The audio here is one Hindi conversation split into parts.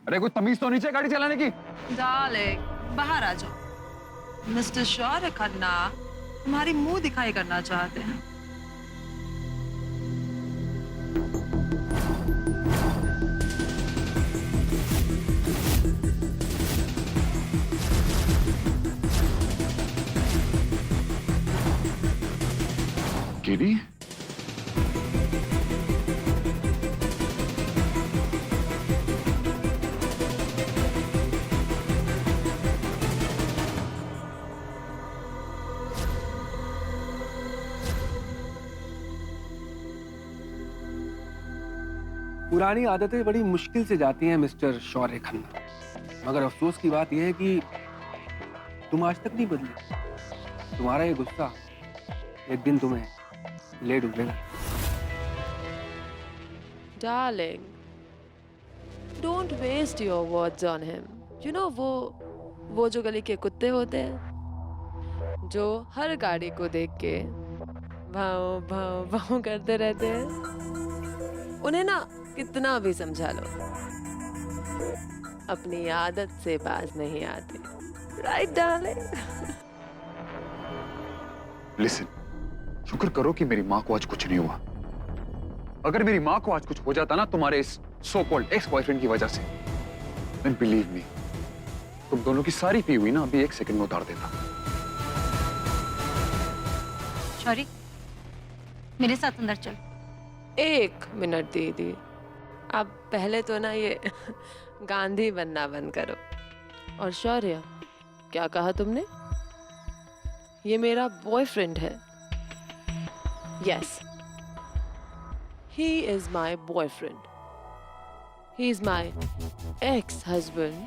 अरे कोई तमीज तो नीचे गाड़ी चलाने की। डार्लिंग, बाहर आ जाओ। मिस्टर शौर्य खन्ना तुम्हारी मुंह दिखाई करना चाहते हैं। केडी, पुरानी आदतें बड़ी मुश्किल से जाती हैं मिस्टर शौर्य खन्ना, मगर अफसोस की बात यह है कि तुम आज तक नहीं बदले। तुम्हारा ये गुस्सा एक दिन तुम्हें ले डूबेगा। Darling, don't waste your words on him. You know वो जो गली के कुत्ते होते हैं जो हर गाड़ी को देख के भाव भाव भाव करते रहते हैं, उन्हें ना कितना भी समझा लो अपनी आदत से बाज नहीं आते। Right darling? लिसन, शुक्र करो कि मेरी माँ को आज कुछ नहीं हुआ। अगर मेरी माँ को आज कुछ हो जाता ना तुम्हारे इस सो कॉल्ड एक्स बॉयफ्रेंड की वजह से, then believe me, तुम दोनों की सारी पी हुई ना अभी 1 सेकंड में उतार देता। शौर्य, मेरे साथ अंदर चल। 1 मिनट दीदी, आप पहले तो ना ये गांधी बनना बंद करो। और शौर्य, क्या कहा तुमने? ये मेरा बॉयफ्रेंड है। Yes, he is my boyfriend. He is my ex-husband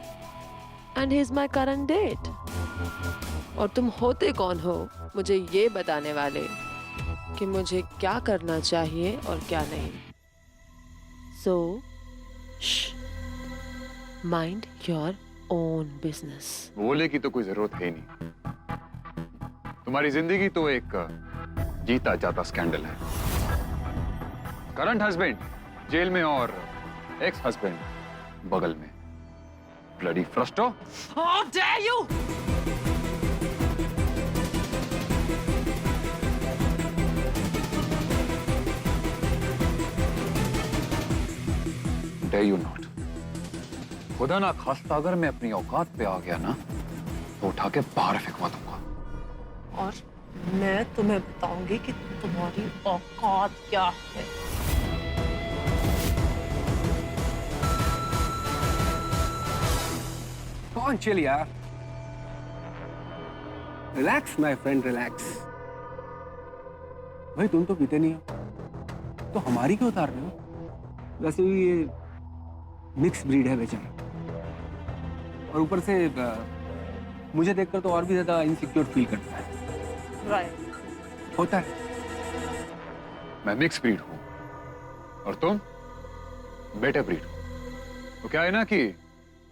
and he is my current date. और तुम होते कौन हो मुझे ये बताने वाले कि मुझे क्या करना चाहिए और क्या नहीं। So, shh, mind your own business. बोले की तो कोई जरूरत है ही नहीं। तुम्हारी जिंदगी तो एक जीता जाता स्कैंडल है। करंट हस्बैंड जेल में और एक्स हस्बैंड बगल में। Bloody फ्रस्टो। How dare you! Dare you not? खुदा ना खास्ता अगर मैं अपनी औकात पे आ गया ना तो उठा के बाहर फेंकवा दूंगा। और मैं तुम्हें बताऊंगी कि तुम्हारी औकात क्या है। कौन चिल यार। Relax my friend, relax. भाई तुम तो पीते नहीं हो तो हमारी क्यों उतार रहे हो? वैसे भी ये मिक्स ब्रीड है बेचारा, और ऊपर से मुझे देखकर तो और भी ज्यादा इनसिक्योर फील करता है। राइट। होता है। मैं मिक्स ब्रीड हूं और तुम बेटर ब्रीड हो। तो क्या है ना कि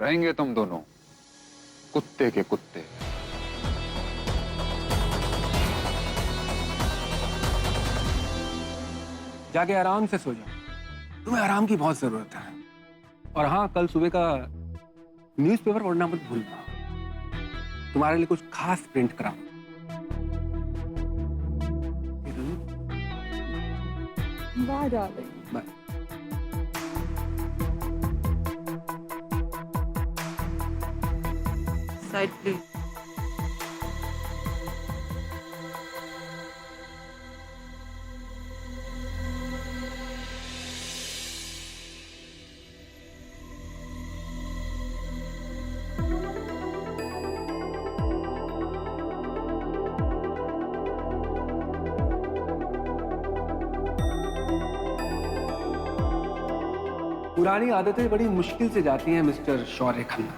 रहेंगे तुम दोनों कुत्ते के कुत्ते। जाके आराम से सो जाओ, तुम्हें आराम की बहुत जरूरत है। और हाँ, कल सुबह का न्यूज़पेपर पढ़ना मत भूलना, तुम्हारे लिए कुछ खास प्रिंट कराऊं। Bye darling. Bye. Side please. पुरानी आदतें बड़ी मुश्किल से जाती हैं मिस्टर शौर्य खन्ना,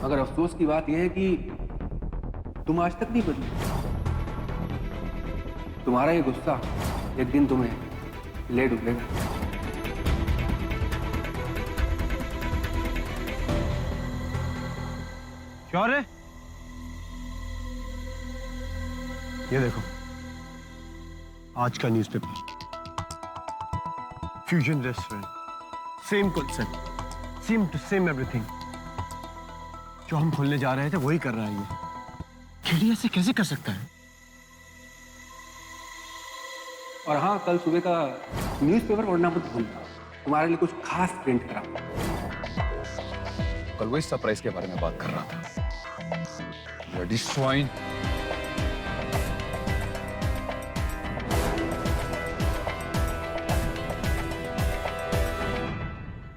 मगर अफसोस की बात यह है कि तुम आज तक नहीं बदले। तुम्हारा ये गुस्सा एक दिन तुम्हें ले डूबेगा। शौर्य, ये देखो आज का newspaper. Fusion restaurant, same concept, same to same everything, जो हम खोलने जा रहे थे वही कर रहा है ये। केडी ऐसे कैसे कर सकता है? और हाँ, कल सुबह का न्यूज़पेपर पढ़ना मत भूलना, तुम्हारे लिए कुछ खास प्रिंट करा। कल वही सरप्राइज के बारे में बात कर रहा था। Bloody swine.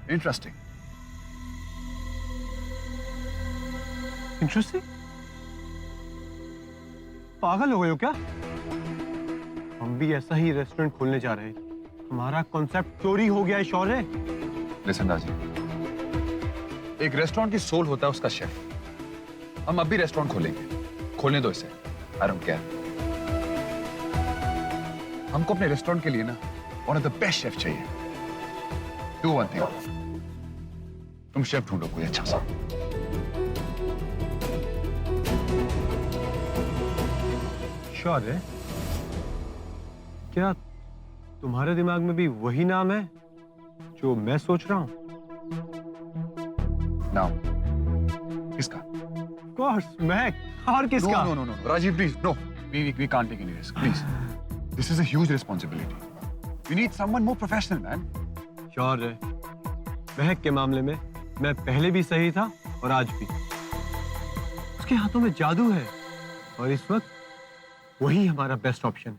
Interesting. इंटरेस्टिंग? पागल हो गए हो क्या? हम भी ऐसा ही रेस्टोरेंट खोलने जा रहे हैं। हमारा कॉन्सेप्ट चोरी हो गया है शौर्य। लिसन राजी, एक रेस्टोरेंट की सोल होता है उसका शेफ। हम अब भी रेस्टोरेंट खोलेंगे, खोलने दो इसे। I don't care. हमको अपने रेस्टोरेंट के लिए ना one of the best chef चाहिए। डू वन थिंग, तुम शेफ ढूंढो कोई अच्छा सा। शौर्य, क्या तुम्हारे दिमाग में भी वही नाम है जो मैं सोच रहा हूं? नाउ किसका? Of course, महक। और किसका? No, Rajiv, please, no. We can't take any risk, please. This is a huge responsibility. We need someone more professional, man. शौर्य, महक के मामले में मैं पहले भी सही था और आज भी। उसके हाथों में जादू है और इस वक्त वही हमारा बेस्ट ऑप्शन है।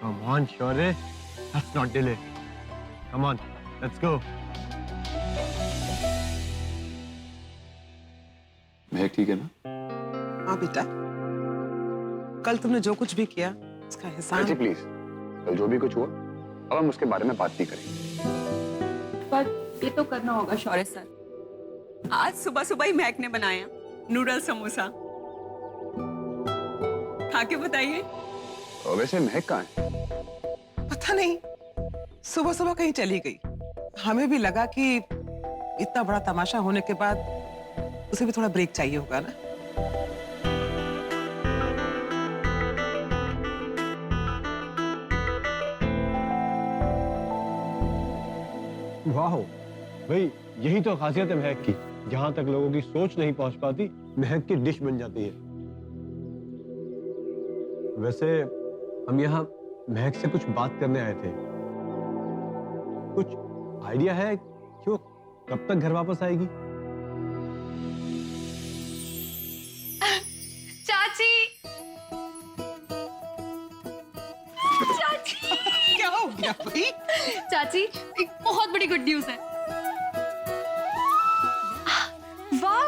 Come on, Shaurya, let's not delay. Come on, let's go. महक ठीक है ना? हाँ बेटा, कल तुमने जो कुछ भी किया उसका एहसान। जी प्लीज, कल जो भी कुछ हुआ अब हम उसके बारे में बात नहीं करेंगे। पर ये तो करना होगा शौर्य सर। आज सुबह सुबह ही महक ने बनाया नूडल समोसा। खा के बताइए। और वैसे महक कहाँ है? पता नहीं, सुबह सुबह कहीं चली गई। हमें भी लगा कि इतना बड़ा तमाशा होने के बाद उसे भी थोड़ा ब्रेक चाहिए होगा ना। वाह भाई, यही तो खासियत है महक की। जहां तक लोगों की सोच नहीं पहुंच पाती, महक की डिश बन जाती है। वैसे हम यहाँ महक से कुछ बात करने आए थे। कुछ आइडिया है कि वो कब तक घर वापस आएगी? चाची, चाची, क्या हो गया भाई? चाची, एक बहुत बड़ी गुड न्यूज है। वाह,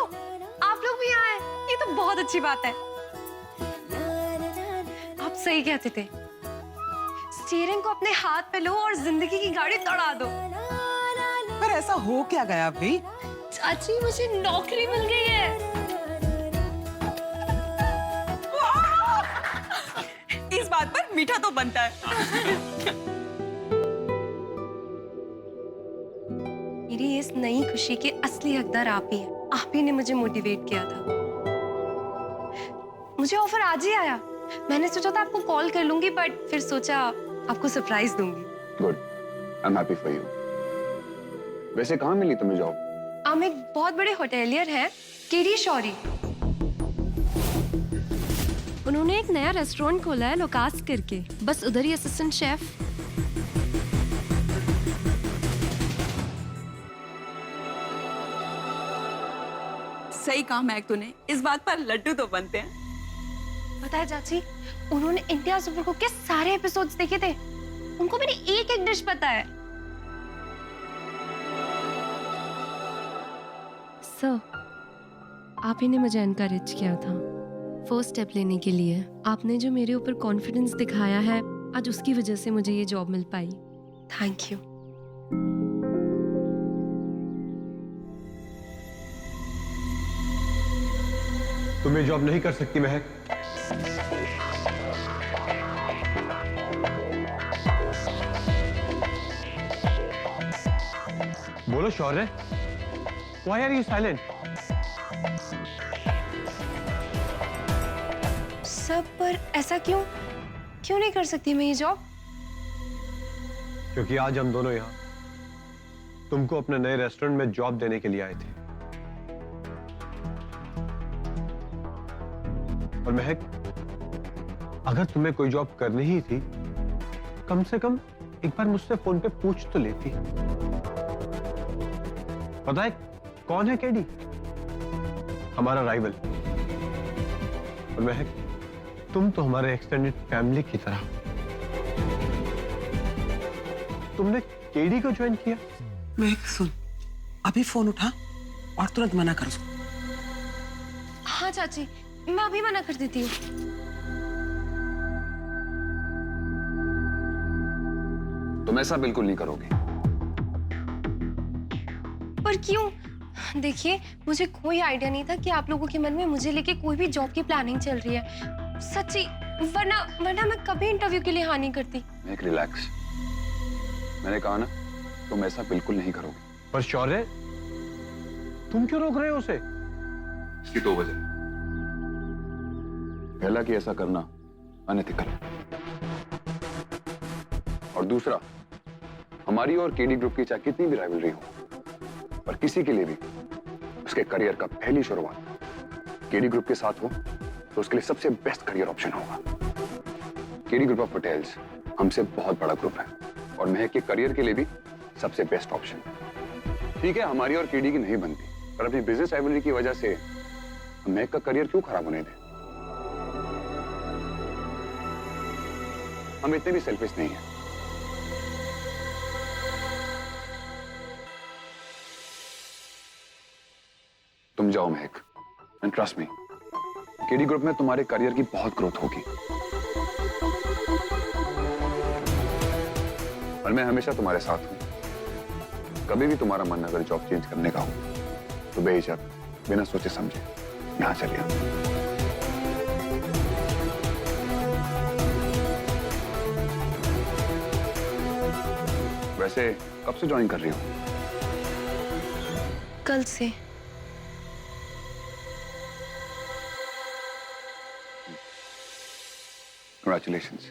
आप लोग भी आए, ये तो बहुत अच्छी बात है। आप सही कहते थे, स्टीयरिंग को अपने हाथ पे लो और जिंदगी की गाड़ी दौड़ा दो। पर ऐसा हो क्या गया भाई? चाची, मुझे नौकरी मिल गई है। इस बात पर मीठा तो बनता है। मेरी इस नई खुशी के असली हकदार आप ही हैं। आप ही ने मुझे मोटिवेट किया था। मुझे ऑफर आज ही आया। मैंने सोचा था आपको कॉल कर लूंगी, बट फिर सोचा आपको सरप्राइज दूंगी। Good, I am happy for you. वैसे कहाँ मिली तुम्हें जॉब? हम एक बहुत बड़े होटेलियर हैं, केडी शौरी। उन्होंने एक नया रेस्टोरेंट खोला है लोकास करके, बस उधर ही असिस्टेंट शेफ। सही कहा महक तूने, इस बात पर लड्डू तो बनते हैं। पता है चाची, उन्होंने इंडिया सुपर कुक के सारे एपिसोड्स देखे थे। उनको मेरी एक एक डिश पता है। सर, आप ही ने मुझे एनकरेज किया था फर्स्ट स्टेप लेने के लिए। आपने जो मेरे ऊपर कॉन्फिडेंस दिखाया है, आज उसकी वजह से मुझे ये job mill pi. Thank you. तुम ये जॉब नहीं कर सकती महक। बोलो शौर्य, why are you silent? सब पर ऐसा क्यों नहीं कर सकती मैं ये जॉब? क्योंकि आज हम दोनों यहाँ तुमको अपने नए रेस्टोरेंट में जॉब देने के लिए आए थे। और महक, अगर तुम्हें कोई जॉब करनी ही थी, कम से कम एक बार मुझसे फोन पे पूछ तो लेती। पता है कौन है केडी? हमारा राइवल। और महक, तुम तो हमारे एक्सटेंडेड फैमिली की तरह। तुमने केडी को ज्वाइन किया? मैं सुन, अभी फोन उठा और तुरंत मना कर उसको। हाँ चाची, मैं अभी मना कर देती हूँ। तुम ऐसा बिल्कुल नहीं करोगे। पर क्यों? देखिए, मुझे कोई आइडिया नहीं था कि आप लोगों के मन में मुझे लेके कोई भी जॉब की प्लानिंग चल रही है। सच्ची, वरना मैं कभी इंटरव्यू के लिए हाँ नहीं करती। एक रिलैक्स। मैंने कहा ना, तुम ऐसा बिल्कुल नहीं करोगे। पर शौर्य, तुम क्यों रोक रहे हो उसे? इसकी 2 वजह। पहला कि ऐसा करना अनएथिकल है, और दूसरा, हमारी और केडी ग्रुप की चाहे कितनी भी राइवलरी हो, पर किसी के लिए भी उसके करियर का पहली शुरुआत केडी ग्रुप के साथ हो तो उसके लिए सबसे बेस्ट करियर ऑप्शन होगा। केडी ग्रुप ऑफ होटल्स हमसे बहुत बड़ा ग्रुप है और महक के करियर के लिए भी सबसे बेस्ट ऑप्शन। ठीक है, हमारी और केडी की नहीं बनती, पर अपनी बिजनेस राइवलरी की वजह से महक का करियर क्यों खराब होने दें? हम इतने भी सेल्फिश नहीं हैं। तुम जाओ महक, and trust me, KD group में तुम्हारे करियर की बहुत ग्रोथ होगी और मैं हमेशा तुम्हारे साथ हूं। कभी भी तुम्हारा मन अगर जॉब चेंज करने का हो तो बेहिचक, बिना सोचे समझे यहां चलिए। वैसे कब से ज्वाइन कर रही हो? कल से। Congratulations.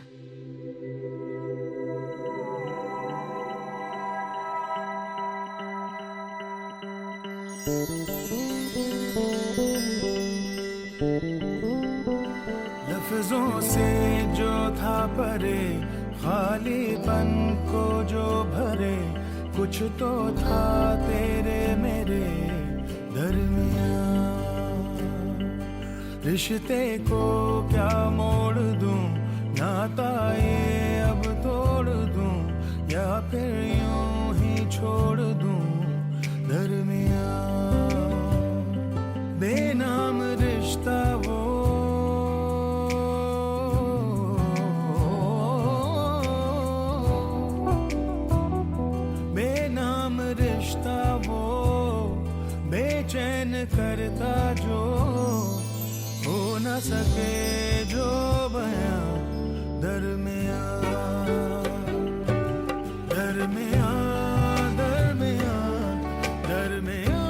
लफ्जों से जो था परे, खालीपन को जो भरे, कुछ तो था तेरे मेरे दरमियां। रिश्ते को क्या मोड़ दूं, नाता ये अब तोड़ दूं, या फिर यूं ही छोड़ दूं दरमियां। बेनाम रिश्ता वो, बेनाम रिश्ता वो, बेचैन करता जो, हो न सके जो बयां दरमियां, दरमियां, दरमियां, दरमियां,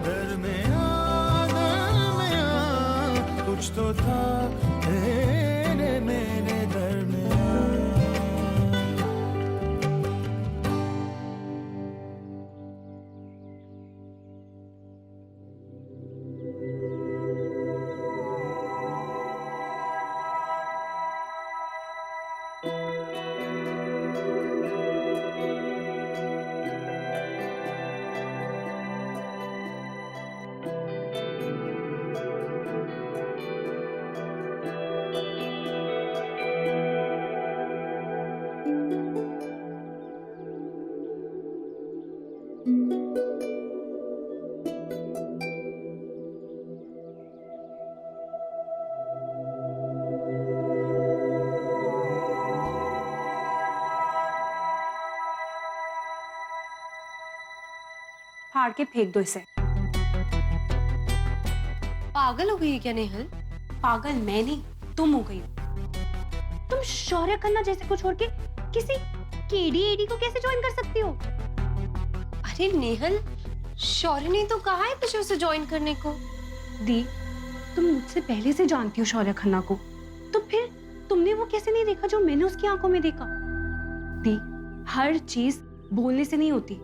दरमियां, दरमियां, कुछ तो था तेरे मेरे दरमियां। फाड़ के फेंक दो इसे। पागल हो गई है क्या नेहल? पागल मैं नहीं, तुम हो गई। तुम शौर्य खन्ना जैसे को छोड़ के किसी केडी एडी को कैसे ज्वाइन कर सकती हो? अरे नेहल, शौर्य ने तो कहा है तुझे उसे ज्वाइन करने को। दी, तुम मुझसे पहले से जानती हो शौर्य खन्ना को, तो फिर तुमने वो कैसे नहीं देखा जो मैंने उसकी आंखों में देखा? दी, हर चीज बोलने से नहीं होती,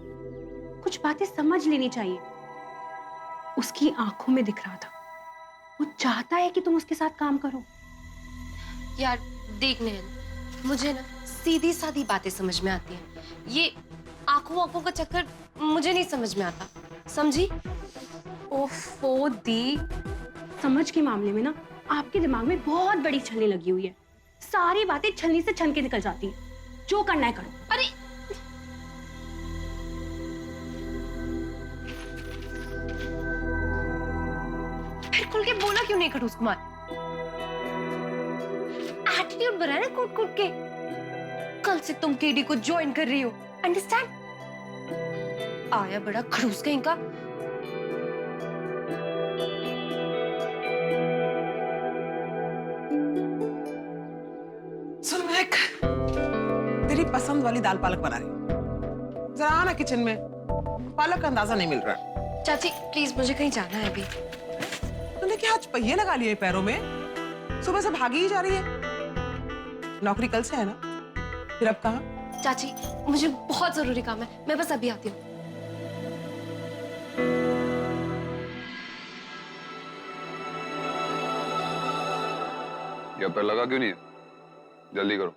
कुछ बातें समझ लेनी चाहिए। उसकी आंखों में दिख रहा था, वो चाहता है कि तुम उसके साथ काम करो। यार देख नैन, मुझे ना सीधी सादी बातें समझ में आती हैं। ये आंखों आंखों का चक्कर मुझे नहीं समझ में आता, समझी? ओफो दी, समझ के मामले में ना आपके दिमाग में बहुत बड़ी छलनी लगी हुई है। सारी बातें छलनी से छन के निकल जाती है। जो करना है करो। अरे फिर खुल के बोला क्यों नहीं खड़ूस कुमार? एटीट्यूड बना है कूट कूट के। कल से तुम केडी को ज्वाइन कर रही हो, अंडरस्टैंड? आया बड़ा खड़ूस कहीं का। सुन महक, तेरी पसंद वाली दाल पालक बना रही हूं। जरा आना किचन में, पालक का अंदाजा नहीं मिल रहा। चाची प्लीज, मुझे कहीं जाना है अभी। तूने क्या आज पहिए लगा लिए पैरों में? सुबह से भागी ही जा रही है। नौकरी कल से है ना, फिर अब कहाँ? चाची मुझे बहुत जरूरी काम है, मैं बस अभी आती हूँ। ये पैर लगा क्यों नहीं है? जल्दी करो।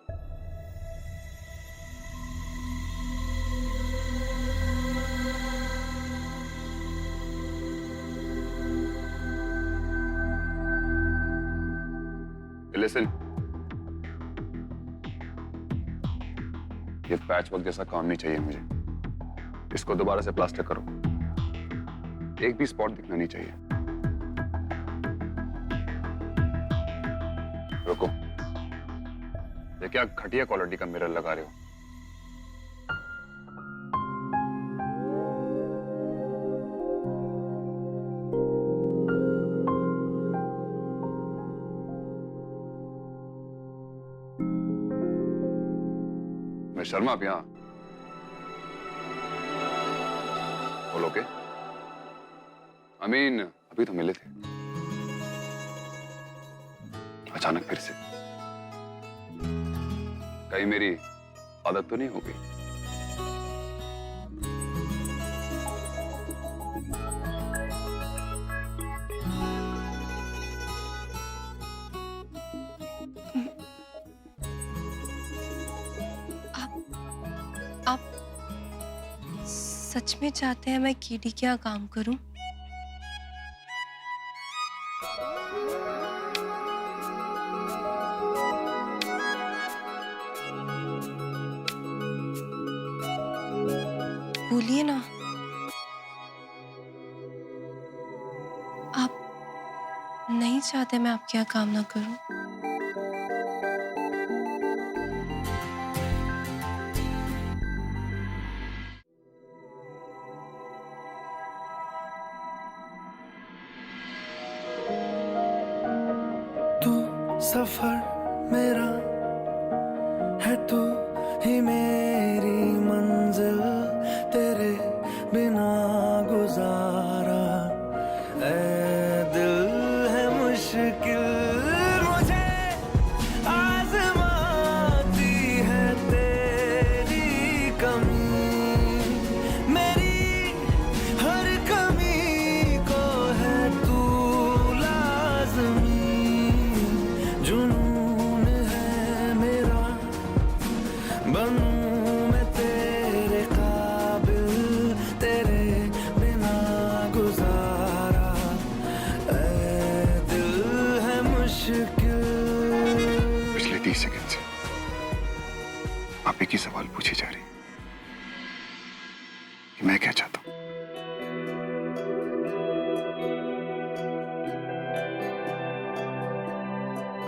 लिसन, ये पैच वर्क जैसा काम नहीं चाहिए मुझे। इसको दोबारा से प्लास्टर करो, एक भी स्पॉट दिखना नहीं चाहिए। रुको, ये क्या घटिया क्वालिटी का मिरर लगा रहे हो? मैं शर्मा आप यहां बोलो के? आई मीन अभी तो मिले थे, अचानक फिर से। कहीं मेरी आदत तो नहीं हो गई? आप सच में चाहते हैं मैं केडी के यहाँ काम करूं? बोलिए ना। आप नहीं चाहते मैं आपके यहाँ काम ना करूं? तू सफर मेरा है, तू ही मेरी मंजिल, तेरे बिना गुजारा ऐ दिल है मुश्किल। मुझे आजमाती है तेरी कमी, मेरी हर कमी को है तू लाज़मी। जुनून है मेरा, बनूं मैं तेरे काबिल, तेरे बिना गुजारा ऐ दिल है मुश्किल। पिछले 30 सेकंड से आप एक ही सवाल पूछे जा रही कि मैं क्या चाहता हूं।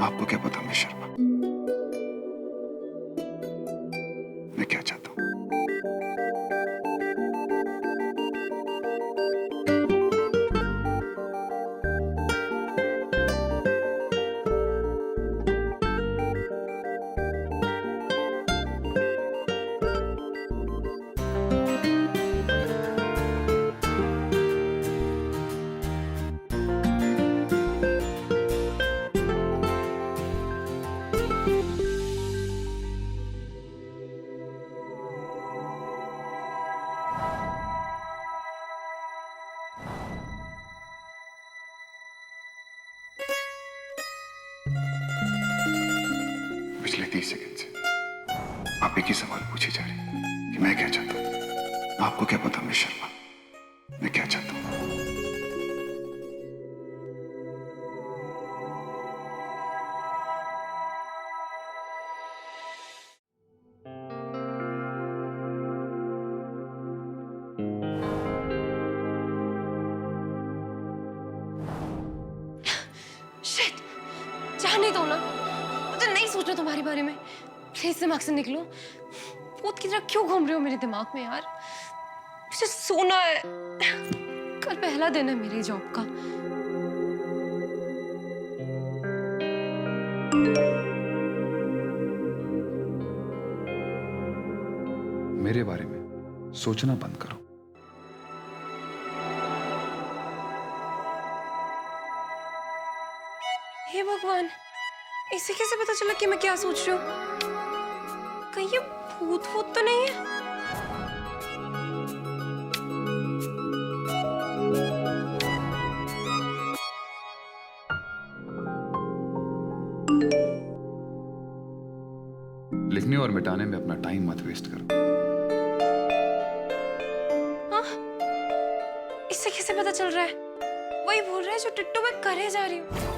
आपको क्या पता मैं शर्मा, मैं क्या चाहता हूं? पिछले 30 सेकंड से आप एक ही सवाल पूछे जा रहे हैं कि मैं क्या चाहता हूं। आपको क्या पता मिस शर्मा, मैं क्या चाहता हूं? शिट, जाने दो ना, मुझे नहीं सोचना तुम्हारे बारे में। प्लीज दिमाग से निकलो। भूत की तरह क्यों घूम रहे हो मेरे दिमाग में यार? मुझे सोना है। कल पहला दिन है मेरी जॉब का। मेरे बारे में सोचना बंद करो। हे भगवान, इसे कैसे पता चला कि मैं क्या सोच रही हूँ? कहीं ये भूत भूत तो नहीं है? लिखने और मिटाने में अपना टाइम मत वेस्ट करो। हाँ? इससे कैसे पता चल रहा है? वही बोल रहा है जो टिट्टू मैं करे जा रही हूँ।